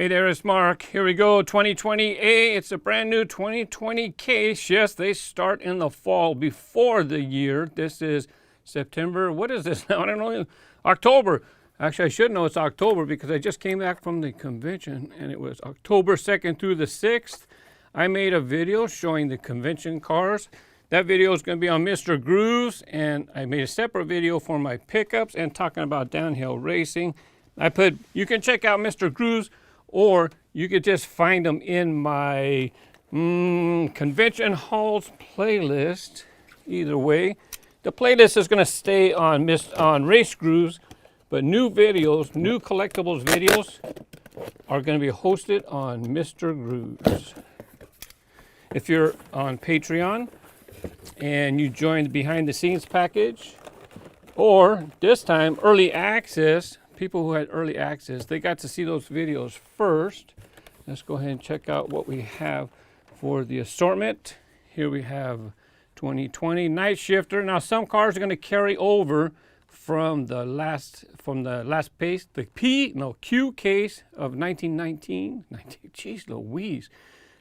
Hey there, it's Mark. Here we go, 2020A. It's a brand new 2020 case. Yes, they start in the fall before the year. This is September. What is this now? I don't know. October. Actually, I should know it's October because I just came back from the convention and it was October 2nd through the 6th. I made a video showing the convention cars. That video is going to be on Mr. Grooves, and I made a separate video for my pickups and talking about downhill racing. You can check out Mr. Grooves, or you could just find them in my convention halls playlist. Either way, the playlist is going to stay on RaceGrooves, but new videos, new collectibles videos are going to be hosted on Mr. Grooves. If you're on Patreon and you join the behind the scenes package, or this time early access, people who had early access, they got to see those videos first. Let's go ahead and check out what we have for the assortment. Here we have 2020 Night Shifter. Now some cars are going to carry over from the last pace, the Q case of 1919. Jeez Louise.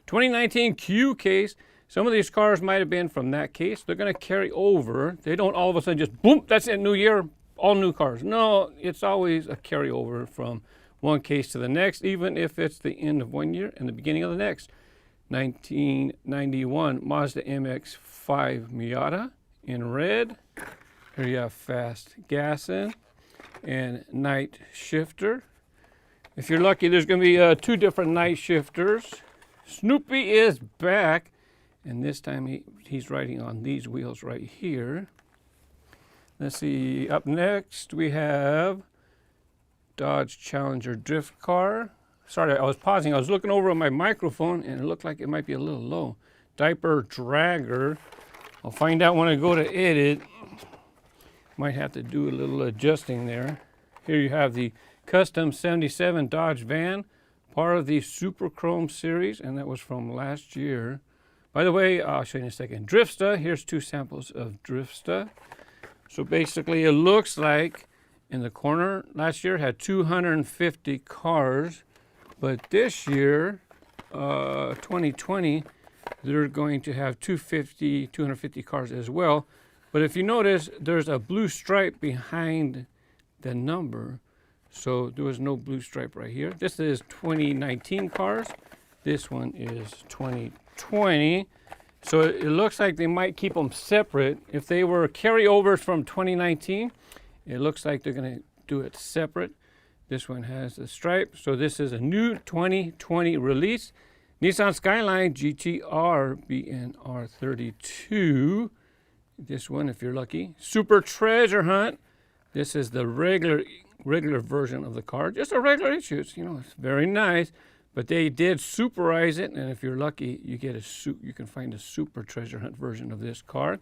2019 Q case. Some of these cars might have been from that case. They're going to carry over. They don't all of a sudden just boom, that's it, new year, all new cars. No, it's always a carryover from one case to the next, even if it's the end of one year and the beginning of the next. 1991 Mazda MX-5 Miata in red. Here you have Fast Gassin and Night Shifter. If you're lucky, there's going to be two different Night Shifters. Snoopy is back, and this time he's riding on these wheels right here. Let's see, up next we have Dodge Challenger drift car. Sorry, I was pausing. I was looking over at my microphone and it looked like it might be a little low. Diaper Dragger. I'll find out when I go to edit. Might have to do a little adjusting there. Here you have the Custom 77 Dodge van, part of the Super Chrome series, and that was from last year. By the way, I'll show you in a second. Drifsta, here's two samples of Drifsta. So basically it looks like in the corner, last year had 250 cars, but this year, 2020, they're going to have 250 cars as well. But if you notice, there's a blue stripe behind the number. So there was no blue stripe right here. This is 2019 cars. This one is 2020. So it looks like they might keep them separate. If they were carryovers from 2019, it looks like they're going to do it separate. This one has a stripe. So this is a new 2020 release. Nissan Skyline GTR BNR32. This one, if you're lucky. Super Treasure Hunt. This is the regular version of the car. Just a regular issue. It's very nice. But they did superize it, and if you're lucky, you can find a Super Treasure Hunt version of this car.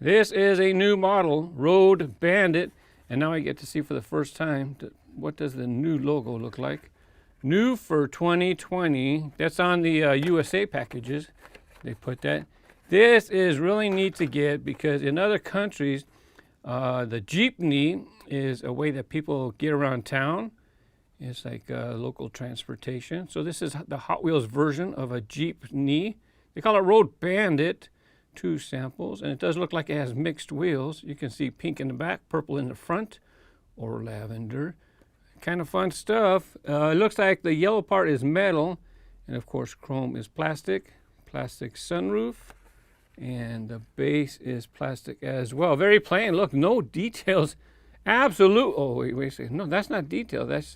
This is a new model, Road Bandit, and now I get to see for the first time what does the new logo look like. New for 2020. That's on the USA packages. They put that. This is really neat to get because in other countries, the Jeepney is a way that people get around town. It's like local transportation. So this is the Hot Wheels version of a Jeepney. They call it Road Bandit. Two samples, and it does look like it has mixed wheels. You can see pink in the back, purple in the front, or lavender. Kind of fun stuff. It looks like the yellow part is metal, and of course chrome is plastic sunroof, and the base is plastic as well. Very plain. Look, no details. Absolute. Oh, wait a second. No, that's not detail. That's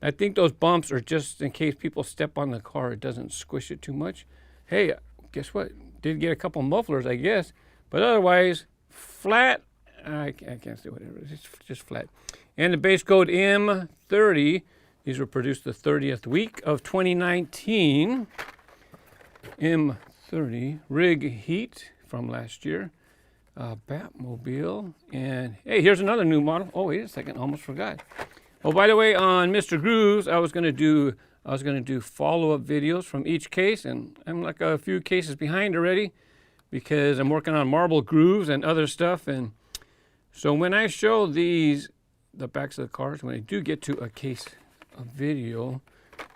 I think those bumps are just in case people step on the car. It doesn't squish it too much. Hey, guess what? Did get a couple mufflers, I guess, but otherwise flat. I can't say whatever. It's just flat. And the base code M30. These were produced the 30th week of 2019. M30 rig heat from last year. Batmobile, and hey, here's another new model. Oh, wait a second, almost forgot. Oh, by the way, on Mr. Grooves, I was going to do follow-up videos from each case, and I'm like a few cases behind already because I'm working on marble grooves and other stuff. And so when I show these, the backs of the cars, when I do get to a case of video,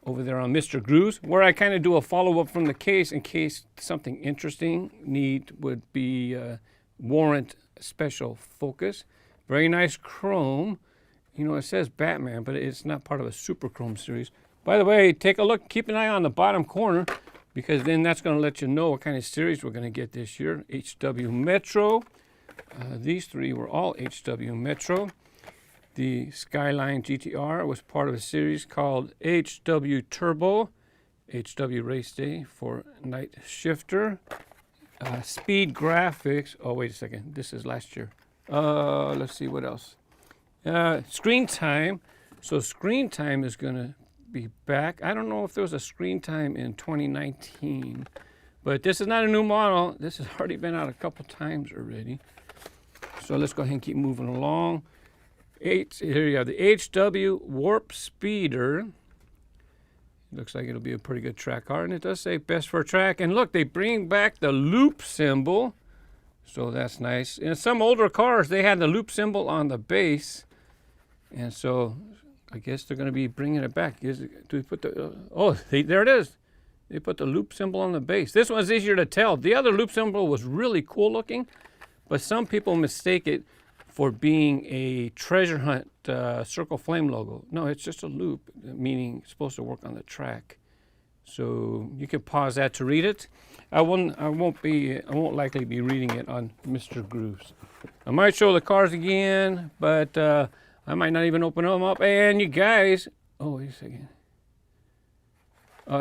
over there on Mr. Grooves, where I kind of do a follow-up from the case in case something interesting would be warrant special focus. Very nice chrome. You know, it says Batman, but it's not part of a Super Chrome series. By the way, take a look, keep an eye on the bottom corner, because then that's going to let you know what kind of series we're going to get this year. HW Metro. These three were all HW Metro. The Skyline GTR was part of a series called HW Turbo. HW Race Day for Night Shifter. Speed Graphics. Oh, wait a second. This is last year. Let's see what else. Screen Time. So Screen Time is going to be back. I don't know if there was a Screen Time in 2019, but this is not a new model. This has already been out a couple times already. So let's go ahead and keep moving along. Here you have the HW Warp Speeder. Looks like it'll be a pretty good track car, and it does say best for track. And look, they bring back the loop symbol, so that's nice. In some older cars, they had the loop symbol on the base, and so I guess they're going to be bringing it back. Do we put the? There it is. They put the loop symbol on the base. This one's easier to tell. The other loop symbol was really cool looking, but some people mistake it for being a treasure hunt circle flame logo. No, it's just a loop, meaning it's supposed to work on the track. So you can pause that to read it. I won't likely be reading it on Mr. Grooves. I might show the cars again, but I might not even open them up. And you guys, oh, wait a second.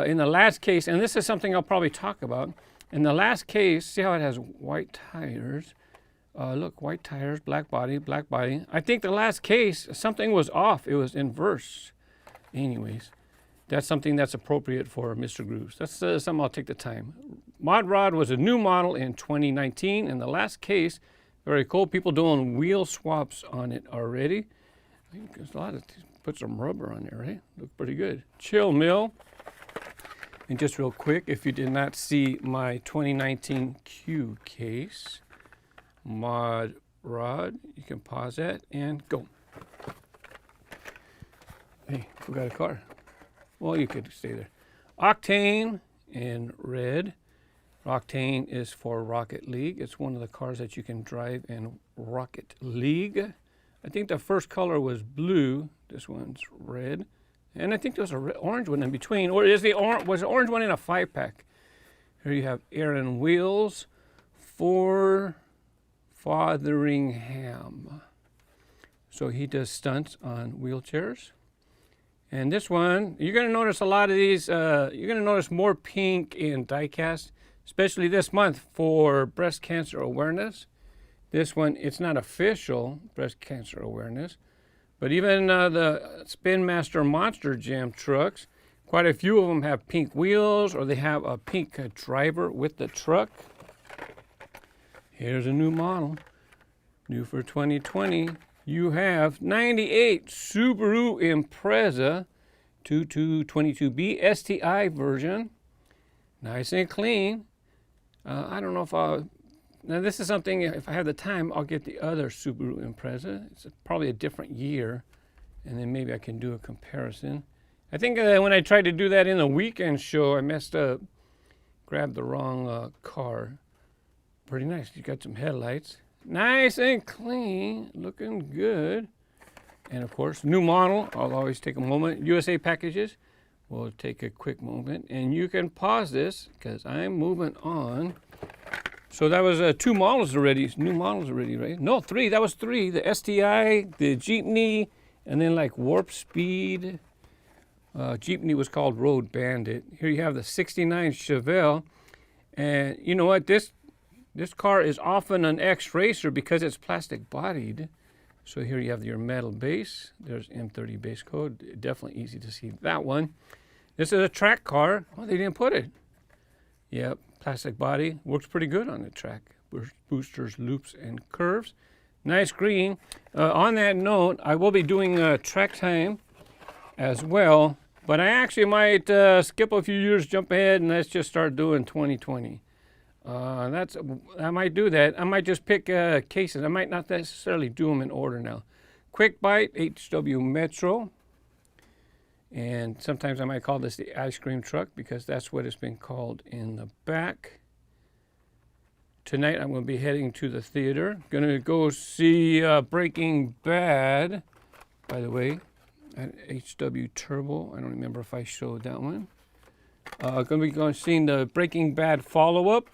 In the last case, and this is something I'll probably talk about. In the last case, see how it has white tires? Look, white tires, black body, black body. I think the last case, something was off. It was inverse. Anyways, that's something that's appropriate for Mr. Grooves. That's something I'll take the time. Mod Rod was a new model in 2019. In the last case, very cool. People doing wheel swaps on it already. I think there's a lot of, put some rubber on there, right? Look pretty good. Chill Mill. And just real quick, if you did not see my 2019 Q case, Mod Rod, you can pause that and go. Hey, forgot a car. Well, you could stay there. Octane in red. Octane is for Rocket League. It's one of the cars that you can drive in Rocket League. I think the first color was blue. This one's red. And I think there's an orange one in between. Or was the orange one in a 5-pack? Here you have Aaron Wheels for Fotheringham. So he does stunts on wheelchairs. And this one, you're going to notice a lot of these, you're going to notice more pink in diecast, especially this month for breast cancer awareness. This one, it's not official breast cancer awareness, but even the Spin Master Monster Jam trucks, quite a few of them have pink wheels or they have a pink driver with the truck. Here's a new model, new for 2020. You have 98 Subaru Impreza 2222B STi-Version. Nice and clean. I don't know if now this is something, if I have the time, I'll get the other Subaru Impreza. It's probably a different year, and then maybe I can do a comparison. I think when I tried to do that in the weekend show, I messed up, grabbed the wrong car. Pretty nice. You got some headlights. Nice and clean, looking good. And of course, new model. I'll always take a moment. USA packages. We'll take a quick moment, and you can pause this because I'm moving on. So that was 2 models already, new models already, right? No, 3. That was 3. The STI, the Jeepney, and then like Warp Speed. Jeepney was called Road Bandit. Here you have the '69 Chevelle, and you know what? This car is often an X-Racer because it's plastic bodied. So here you have your metal base. There's M30 base code. Definitely easy to see that one. This is a track car. Oh, they didn't put it. Yep, plastic body. Works pretty good on the track. Boosters, loops, and curves. Nice green. On that note, I will be doing track time as well. But I actually might skip a few years, jump ahead, and let's just start doing 2020. I might do that. I might just pick cases. I might not necessarily do them in order now. Quick Bite, HW Metro. And sometimes I might call this the ice cream truck because that's what it's been called in the back. Tonight I'm going to be heading to the theater. Going to go see Breaking Bad, by the way, at HW Turbo. I don't remember if I showed that one. Going to be going seeing the Breaking Bad follow-up.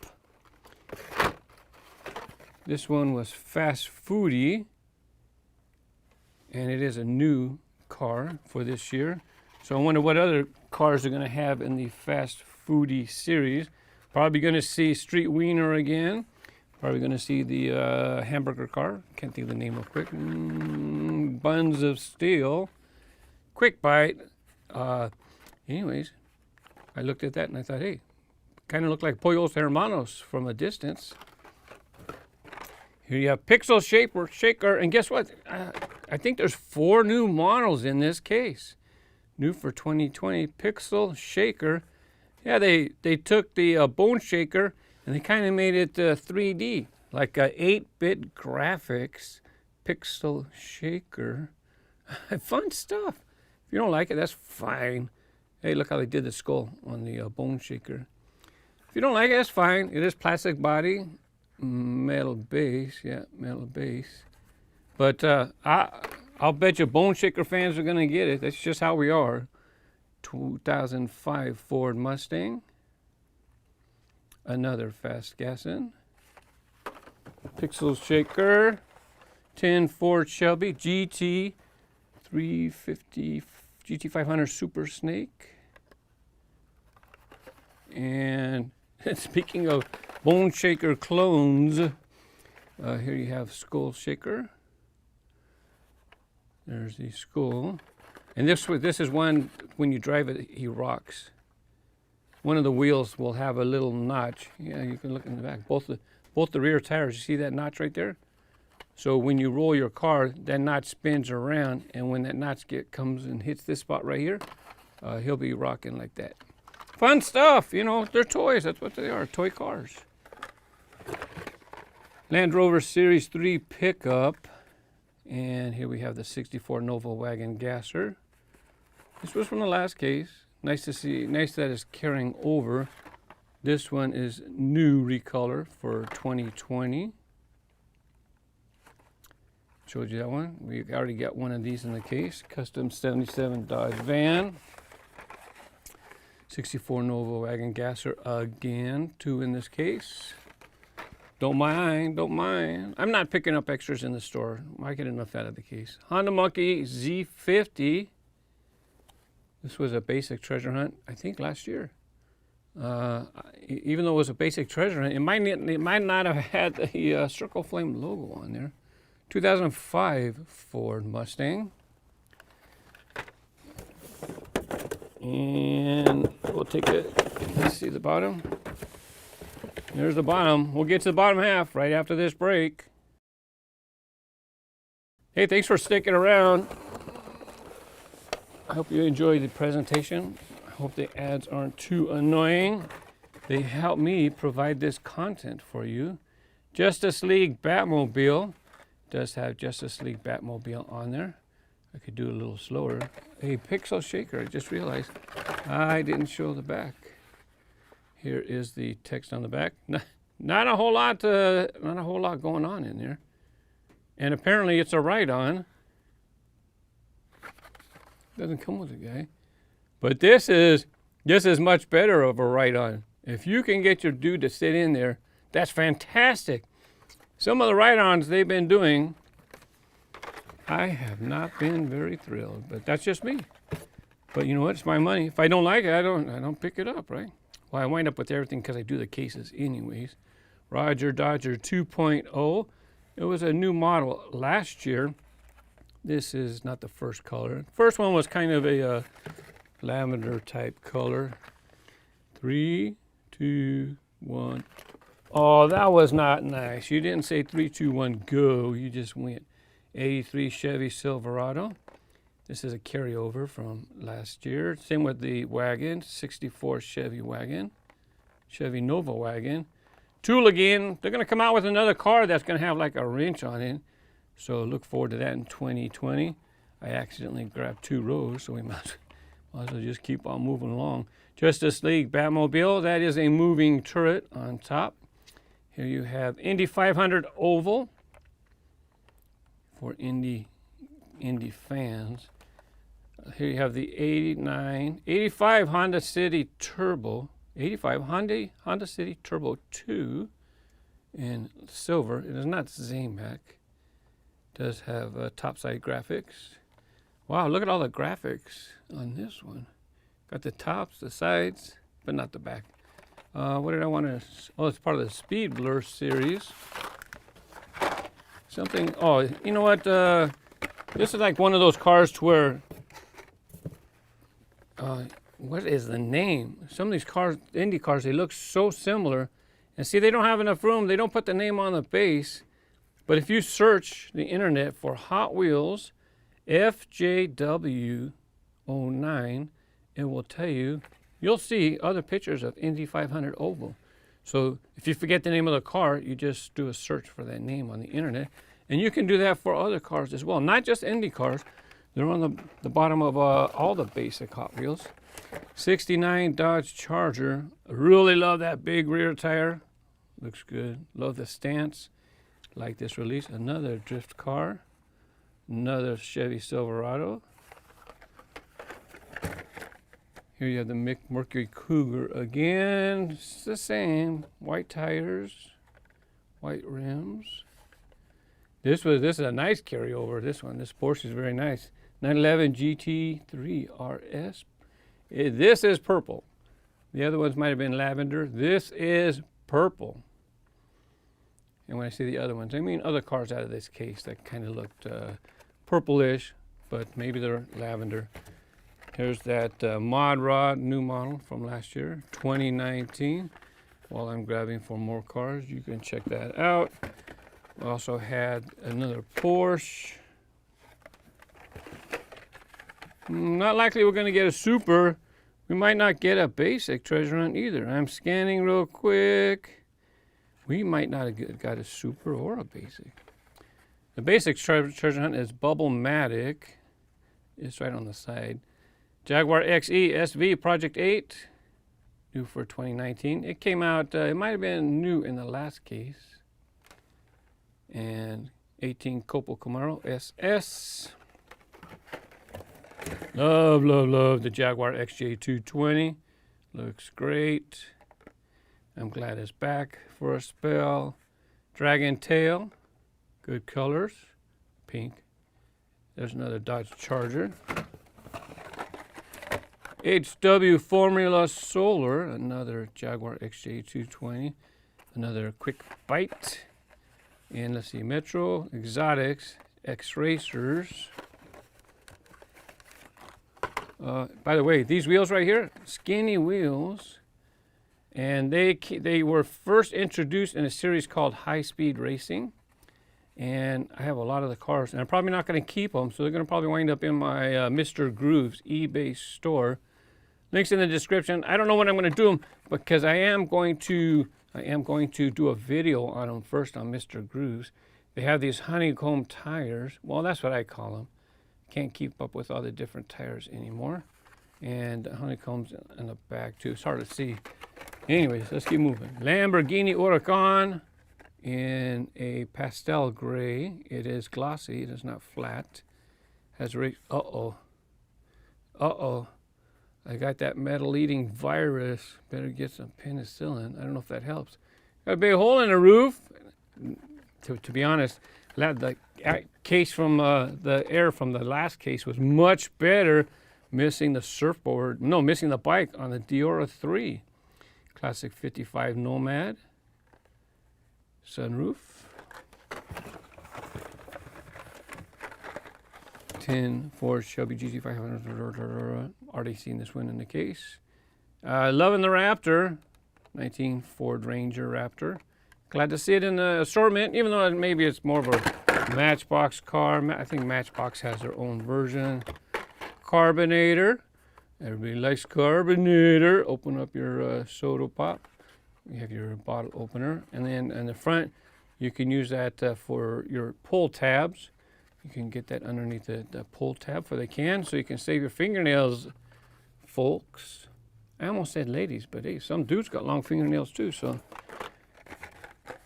This one was Fast Foodie, and it is a new car for this year. So I wonder what other cars are going to have in the Fast Foodie series. Probably going to see Street Wiener again. Probably going to see the hamburger car. Can't think of the name real quick. Buns of Steel. Quick Bite. Anyways, I looked at that and I thought, hey, kind of look like Pollos Hermanos from a distance. Here you have Pixel Shaker. And guess what? I think there's 4 new models in this case. New for 2020, Pixel Shaker. Yeah, they took the Bone Shaker and they kind of made it 3D, like 8-bit graphics. Pixel Shaker. Fun stuff. If you don't like it, that's fine. Hey, look how they did the skull on the Bone Shaker. If you don't like it, that's fine. It is plastic body, metal base. Yeah, metal base. But I'll bet you Bone Shaker fans are going to get it. That's just how we are. 2005 Ford Mustang. Another fast gassin. Pixel Shaker. 10 Ford Shelby GT 350 GT500 Super Snake. And speaking of Bone Shaker clones, here you have Skull Shaker. There's the skull. And this is one, when you drive it, he rocks. One of the wheels will have a little notch. Yeah, you can look in the back. Both the rear tires, you see that notch right there? So when you roll your car, that notch spins around, and when that notch comes and hits this spot right here, he'll be rocking like that. Fun stuff, you know, they're toys. That's what they are, toy cars. Land Rover Series 3 pickup. And here we have the 64 Nova Wagon gasser. This was from the last case. Nice to see, nice that it's carrying over. This one is new recolor for 2020. Showed you that one. We already got one of these in the case. Custom 77 Dodge van. 64 Nova Wagon gasser again. 2 in this case. Don't mind, don't mind. I'm not picking up extras in the store. I get enough out of the case. Honda Monkey Z50. This was a basic treasure hunt, I think last year. Even though it was a basic treasure hunt, it might not have had the Circle Flame logo on there. 2005 Ford Mustang. And we'll take it, let's see the bottom. There's the bottom. We'll get to the bottom half right after this break. Hey, thanks for sticking around. I hope you enjoyed the presentation. I hope the ads aren't too annoying. They help me provide this content for you. Justice League Batmobile. Does have Justice League Batmobile on there. I could do a little slower. A Pixel Shaker. I just realized I didn't show the back. Here is the text on the back. Not a whole lot going on in there. And apparently it's a ride-on. Doesn't come with a guy. But this is much better of a ride-on. If you can get your dude to sit in there, that's fantastic. Some of the ride-ons they've been doing, I have not been very thrilled, but that's just me. But you know what? It's my money. If I don't like it, I don't pick it up, right? Well, I wind up with everything because I do the cases anyways. Roger Dodger 2.0. It was a new model last year. This is not the first color. First one was kind of a lavender type color. 3, 2, 1. Oh, that was not nice. You didn't say 3, 2, 1, go. You just went. 83 Chevy Silverado. This is a carryover from last year. Same with the Wagon, 64 Chevy Wagon, Chevy Nova Wagon. Tool again. They're going to come out with another car that's going to have like a wrench on it. So look forward to that in 2020. I accidentally grabbed 2 rows, so we might Also just keep on moving along. Justice League Batmobile, that is a moving turret on top. Here you have Indy 500 Oval for Indy fans. Here you have the 85 Honda City Turbo, 85 Honda City Turbo 2 in silver. It is not Zamak. It does have topside graphics. Wow, look at all the graphics on this one. Got the tops, the sides, but not the back. What did I want to? Oh, it's part of the Speed Blur series. Something. Oh, you know what? This is like one of those cars to where. What is the name? Some of these cars, Indy cars, they look so similar. And see, they don't have enough room. They don't put the name on the base. But if you search the internet for Hot Wheels FJW09, it will tell you. You'll see other pictures of Indy 500 Oval. So if you forget the name of the car, you just do a search for that name on the internet. And you can do that for other cars as well. Not just Indy cars. They're on the bottom of all the basic Hot Wheels. 69 Dodge Charger. I really love that big rear tire. Looks good. Love the stance. Like this release. Another drift car. Another Chevy Silverado. Here you have the Mercury Cougar again. It's the same. White tires, white rims. This is a nice carryover. This Porsche is very nice. 911 GT3 RS. This is purple. The other ones might have been lavender. This is purple. And when I say the other ones, I mean other cars out of this case that kind of looked purplish, but maybe they're lavender. Here's that Mod Rod new model from last year, 2019. While I'm grabbing for more cars, you can check that out. We also had another Porsche. Not likely we're going to get a Super. We might not get a basic treasure hunt either. I'm scanning real quick. We might not have got a Super or a basic. The basic treasure hunt is Bubble-matic. It's right on the side. Jaguar XE SV Project 8, new for 2019. It came out, it might have been new in the last case. And 18 Copel Camaro SS. Love, love, love the Jaguar XJ220. Looks great. I'm glad it's back for a spell. Dragon Tail, good colors, pink. There's another Dodge Charger. HW Formula Solar, another Jaguar XJ220, another Quick Bite, and let's see, Metro Exotics X-Racers. By the way, these wheels right here, skinny wheels, and they were first introduced in a series called High Speed Racing, and I have a lot of the cars, and I'm probably not going to keep them, so they're going to probably wind up in my Mr. Grooves eBay store. Links in the description. I don't know when I'm going to do them because I am going to do a video on them first on Mr. Grooves. They have these honeycomb tires. Well, that's what I call them. Can't keep up with all the different tires anymore. And honeycombs in the back too. It's hard to see. Anyways, let's keep moving. Lamborghini Huracan in a pastel gray. It is glossy. It is not flat. Has uh-oh. I got that metal-eating virus. Better get some penicillin. I don't know if that helps. Got a big hole in the roof. To be honest, the case from the air from the last case was much better. Missing the surfboard. No, missing the bike on the Diora 3. Classic 55 Nomad. Sunroof. Tin Ford Shelby GT500. Already seen this one in the case. Loving the Raptor. 19 Ford Ranger Raptor. Glad to see it in the assortment, even though maybe it's more of a Matchbox car. I think Matchbox has their own version. Carbonator. Everybody likes Carbonator. Open up your soda pop. You have your bottle opener. And then in the front, you can use that for your pull tabs. You can get that underneath the pull tab for the can, so you can save your fingernails folks. I almost said ladies, but hey, some dudes got long fingernails too, so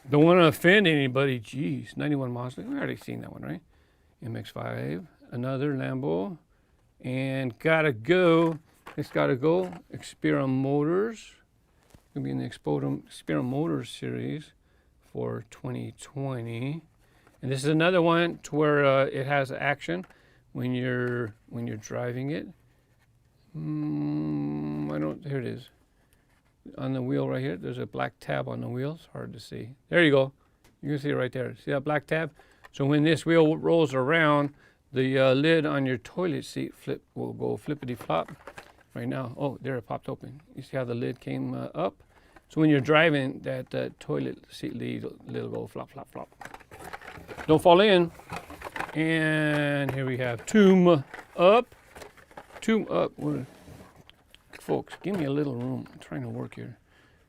don't want to offend anybody. Jeez, 91 Mazda. We already seen that one, right? MX-5, another Lambo, and gotta go. It's gotta go. Xpera Motors. Gonna be in the Xpera Motors series for 2020, and this is another one to where it has action when you're driving it. Here it is. On the wheel right here, there's a black tab on the wheel. It's hard to see. There you go. You can see it right there. See that black tab? So when this wheel rolls around, the lid on your toilet seat will go flippity flop. Right now, oh, there it popped open. You see how the lid came up? So when you're driving, that toilet seat lid will go flop, flop, flop. Don't fall in. And here we have Tomb Up. Tomb Up. Folks, give me a little room. I'm trying to work here.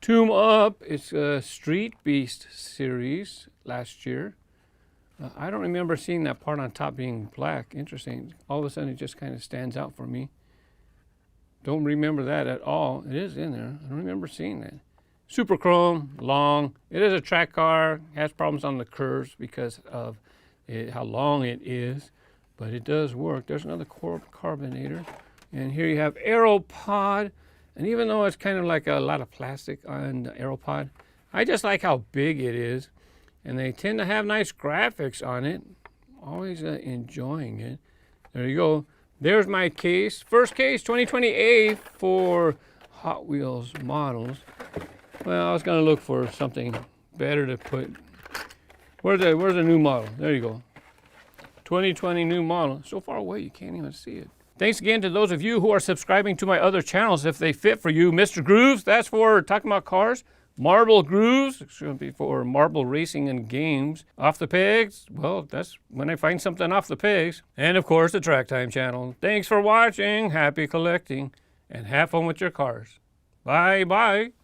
Tomb Up. It's a Street Beast series last year. I don't remember seeing that part on top being black. Interesting. All of a sudden, it just kind of stands out for me. Don't remember that at all. It is in there. I don't remember seeing that. Super chrome, long. It is a track car. Has problems on the curves because of how long it is, but it does work. There's another Carbonator. And here you have Aeropod. And even though it's kind of like a lot of plastic on the Aeropod, I just like how big it is. And they tend to have nice graphics on it. Always enjoying it. There you go. There's my case. First case, 2020A for Hot Wheels models. Well, I was going to look for something better to put. Where's the new model? There you go. 2020 new model. So far away, you can't even see it. Thanks again to those of you who are subscribing to my other channels if they fit for you. Mr. Grooves, that's for talking about cars. Marble Grooves, it's going to be for marble racing and games. Off the Pegs, well, that's when I find something off the pegs. And of course, the Track Time channel. Thanks for watching, happy collecting, and have fun with your cars. Bye-bye.